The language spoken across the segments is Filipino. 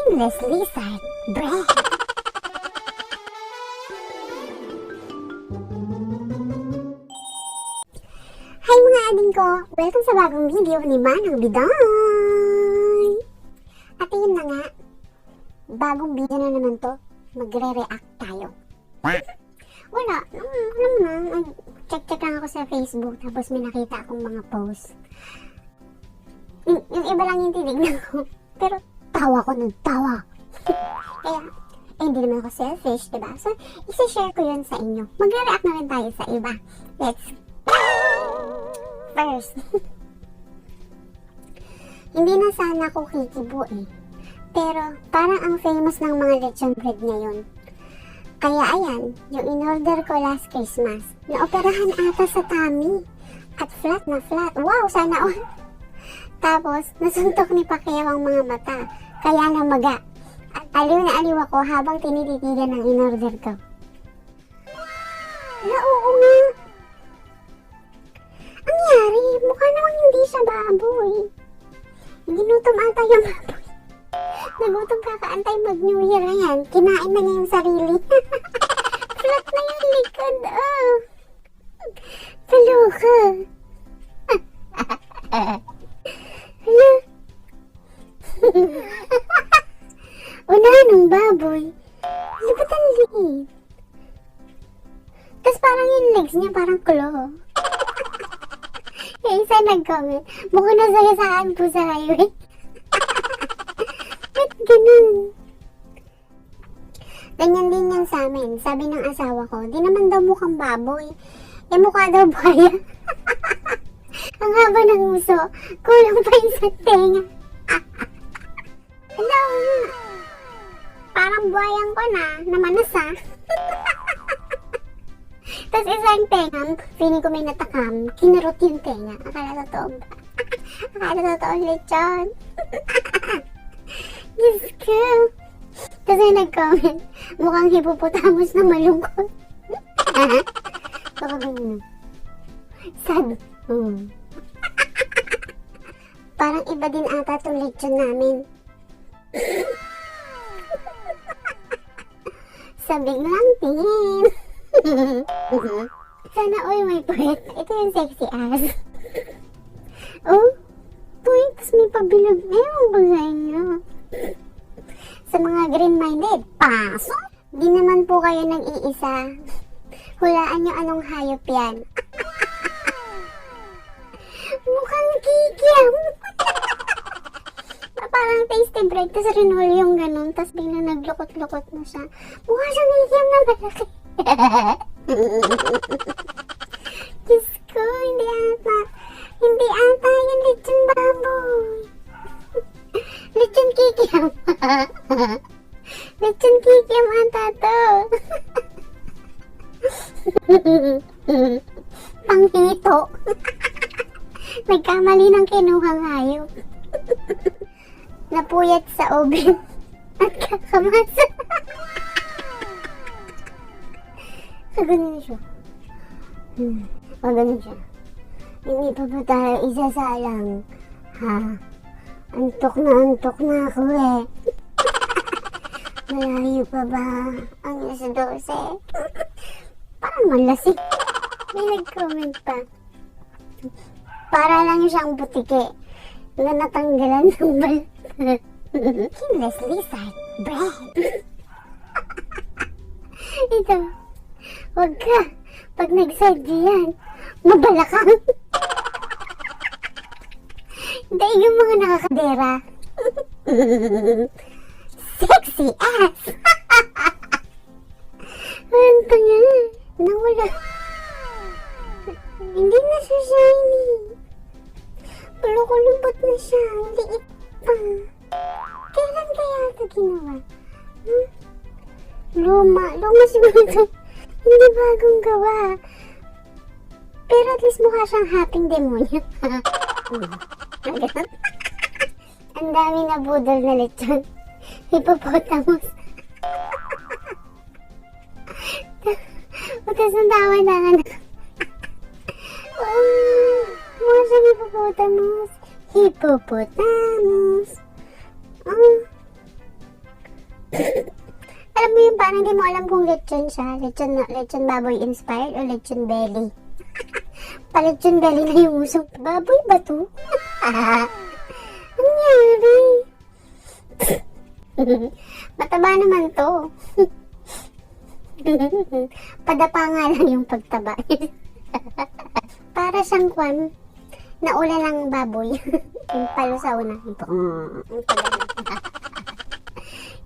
Skinless lizard bread. Hi mga ading ko! Welcome sa bagong video ni Manang Biday! At yun na nga, bagong video na naman to, magre-react tayo. Wala, alam mo na, check lang ako sa Facebook, tapos may nakita akong mga post. Yung iba lang yung tinignan ko, pero tawa ko ng tawa. Kaya, hindi naman ako selfish, diba? So, isa-share ko yun sa inyo. Magre-react na rin tayo sa iba. Let's go! First, hindi na sana ako kikibo pero parang ang famous ng mga lechon bread ngayon. Kaya ayan, yung in-order ko last Christmas, naoperahan ata sa tummy. At flat na flat. Wow, sana all. Tapos, nasuntok ni Pacquiao ang mga mata. Kaya namaga. At aliw na aliw ako habang tinititigan ng in-order ko. Oo nga. Ang nangyari, mukha namang hindi siya baboy. Ginutom ata yung baboy. Nagutom kakaantay mag-New Year na yan. Kinain na niya yung sarili. Flat na yung likod. Oh. Paluka. Hala. Unahan ng baboy. Ba't ang liit? Tapos parang yung legs niya parang claw. Yung isa nag-comment, mukhang nasagasaan po sa highway. Ba't ganun? Ganyan din yan sa amin. Sabi ng asawa ko, di naman daw mukhang baboy. Mukha daw buhaya. Ang haba ng uso, kulang pa yung sa tenga. Hello! Parang buhayang ko na manas. Tapos isang tenga, feeling ko may natakam, kinarot yung tenga. Akala totoo ba? Akala totoo lechon. Diyos ko. Tapos may nag-comment, mukhang hippopotamus na malungkot. Baka ganun. Sad. Parang iba din ata itong lechon namin. Sa biglang tingin. Sana all may puwet. Ito yung sexy ass. Oh, tweets, may pabilog. Ewan ba sa inyo? Sa mga green-minded, paso! Di naman po kayo nag-iisa. Hulaan nyo anong hayop yan. Mukhang kikiam. Parang tasty bread, tas rinol yung ganun, tas biglang naglukot-lukot na siya. Mukha siyang kikiam na malaki. Diyos ko, hindi ata yung lechon baboy. Lechon kikiam. Lechon kikiam ata to. Panghito. Nagkamali ng kinuhang hayop. Napuyat sa oven at kakamasa. Ganun siya. Ganun siya. Hindi pa ba tayo isasalang? Ha? Antok na ako eh. Malayo pa ba ang alas 12? Parang malasik. May nag-comment pa. Para lang siyang butike na natanggalan ng balat. Skinless lizard bread. Ito. Huwag ka. Pag nagsadya yan, mabalakang. Dahil yung mga nakakadera. Sexy ass. Ang tanga. Nawala. Hindi na siya shiny. Pulukulubot na siya. Liit pa. Kailan kaya ito ginawa? Luma siguro ito. Hindi bagong gawa. Pero at least mukha siyang happy demonyo. Ang dami na budol na lechon. Hippopotamus. Tapos ang tawa na nga. Mukha siyang hippopotamus. Hippopotamus. parang hindi mo alam kung lechon siya. Lechon baboy inspired o lechon belly. Lechon belly na yung uso. Baboy ba to? Ang nangyari? Mataba naman to. Padapa nga lang yung pagtaba. Para siyang kwan, naula lang baboy. Yung palusaw na.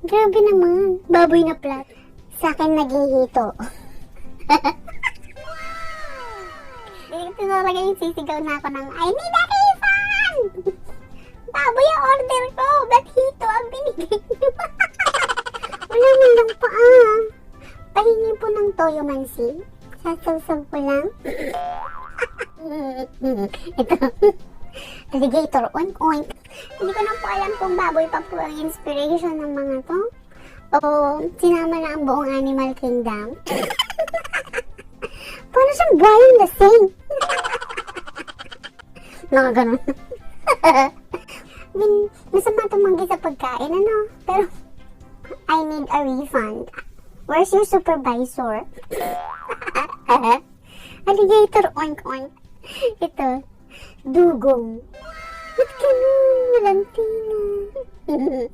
Grabe naman. Baboy na plat. Sa akin naging hito. Dito talaga yung sisigaw na ako ng I need a refund! Baboy ang order ko! Ba't hito ang binigay niyo? Wala man lang pa Pahingi po ng toyo mansi. Sasaw-saw ko lang. Ito. Alligator, oink oink. Hindi ko na po alam kung baboy pa po ang inspiration ng mga to. O sinama na ang buong animal kingdom. Parang siyang buhayang lasing. Nakaganon. Masama tumanggi sa pagkain, ano? Pero, I need a refund. Where's your supervisor? Alligator, oink oink. Ito, dugong. Ba't ganun? Walang tingin.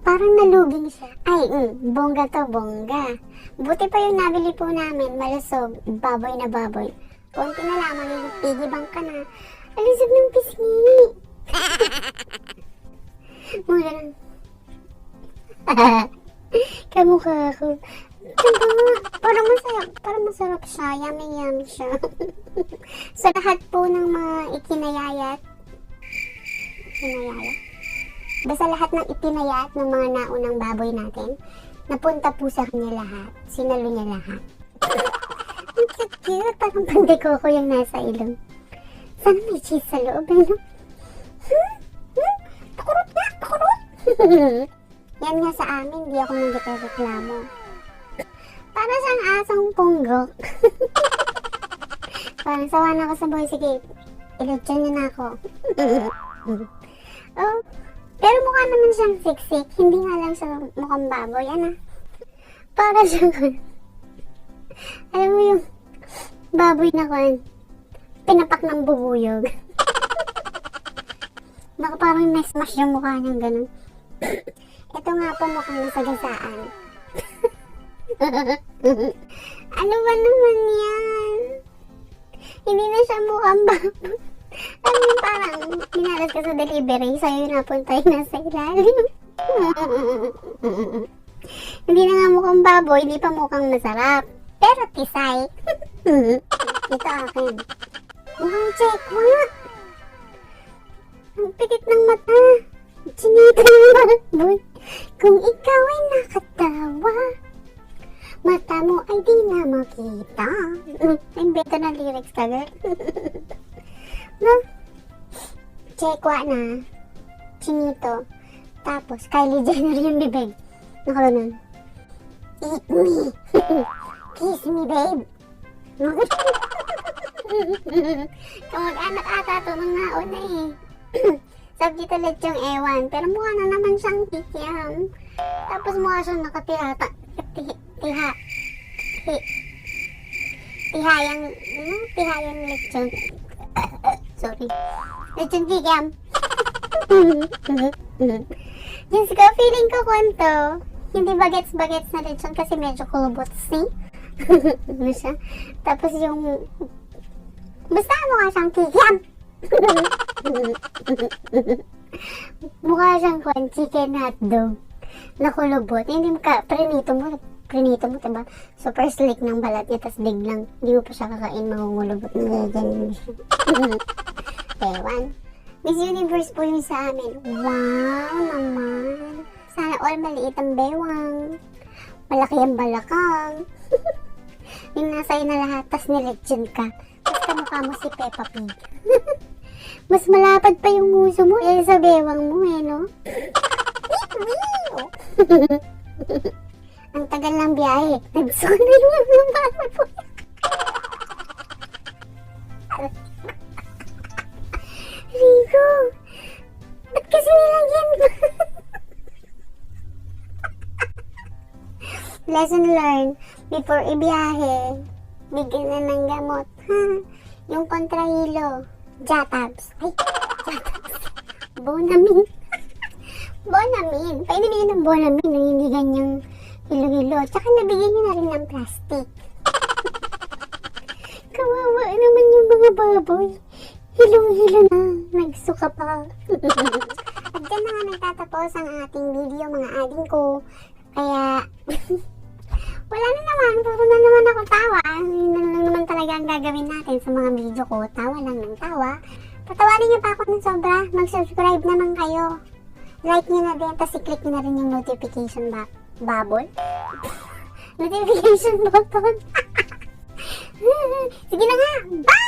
Parang naluging siya. Ay, bongga to, bongga. Buti pa yung nabili po namin, malusog, baboy na baboy. Konti na lang, magiging bank ka na. Alisog ng pisngi. Mga ganun. Kamukha ako. Diba? Parang masarap siya. Yummy siya. Sa lahat po ng mga ikinayayat. Basta lahat ng ipinayat ng mga naunang baboy natin, napunta po sa kanya lahat. Sinalo niya lahat. Ang cute. Parang pandekoko yung nasa ilong. Sana may cheese sa loob, ano? Pakurot na! Pakurot! Yan nga sa amin, di ako nagreklamo. Para siyang asong punggok. Parang sawa na ako sa buhay. Sige, ilutyan niyo na ako. Oh, pero mukha naman siyang siksik. Hindi nga lang siya mukhang baboy. Ano? Para siyang alam mo yung baboy na kwan, pinapak ng bubuyog. Baka parang na-smash yung mukha niyang ganun. Ito nga po mukhang nasagasaan. Ano ba naman yan? Hindi na siya mukhang baboy. Alam mo parang pinalas ka sa delivery, sa'yo napunta yung nasa ilalim. Hindi na nga mukhang baboy, hindi pa mukhang masarap. Pero tisay. Ito akin. Mukhang tsekwa. Ang pitit ng mata. Chinita ng baboy. Kung ikaw ay nakatawa, mata mo ay di na makita. Imbento na lyrics ka, girl. No? Tsekwa na. Chinito. Tapos, Kylie Jenner yung bibig. Nakalanan. Eat me. Kiss me, babe. Kamag-anak ata ito nung nauna eh. Subject ulit yung ewan. Pero mukha na naman siyang kikiam. Tapos mukha siyang nakatihata. Tihayang lechon. Sorry. Lechon kikiam. Diyos ko, feeling ko kwento. Hindi bagets-bagets na lechon kasi medyo kulubots eh. Ano siya? Tapos yung basta mukha siyang kikiam. Mukha siyang chicken hotdog na kulubot. Hindi mo prinito mo, diba? Super slick ng balat niya, tas biglang hindi mo pa siya kakain, mangungulubot na ganyan siya. Ewan. Miss Universe po yun sa amin. Wow naman. Sana all maliit ang bewang. Malaki ang balakang. Yung nasa na lahat, tas nilechon ka. Tas kamukha mo si Peppa Pig. Mas malapad pa yung nguso mo sa bewang mo no? Ang tagal ng biyahe. Nagsuko na yung mga baboy po. Rico, ba't kasi nilagyan mo? Lesson learned, before ibiyahe, bigyan na ng gamot. Yung kontrahilo, Jatabs. Ay, Jatabs. Bonamin. Bonamin. Pwede bigyan ng Bonamin nung hindi ganyang hilo-hilo. Tsaka nabigyan nyo na rin ng plastic. Kawawa naman yung mga baboy. Hilong-hilo na. Nagsuka pa. At dyan na nga nagtatapos ang ating video, mga ading ko. Kaya, wala na naman. Puro na naman ako tawa. Yun na lang naman talaga ang gagawin natin sa mga video ko. Tawa lang ng tawa. Patawarin niyo pa ako ng sobra. Mag-subscribe naman kayo. Like niyo na din. Tapos i-click niyo na rin yung notification bubble. Notification button. Sige na nga. Bye!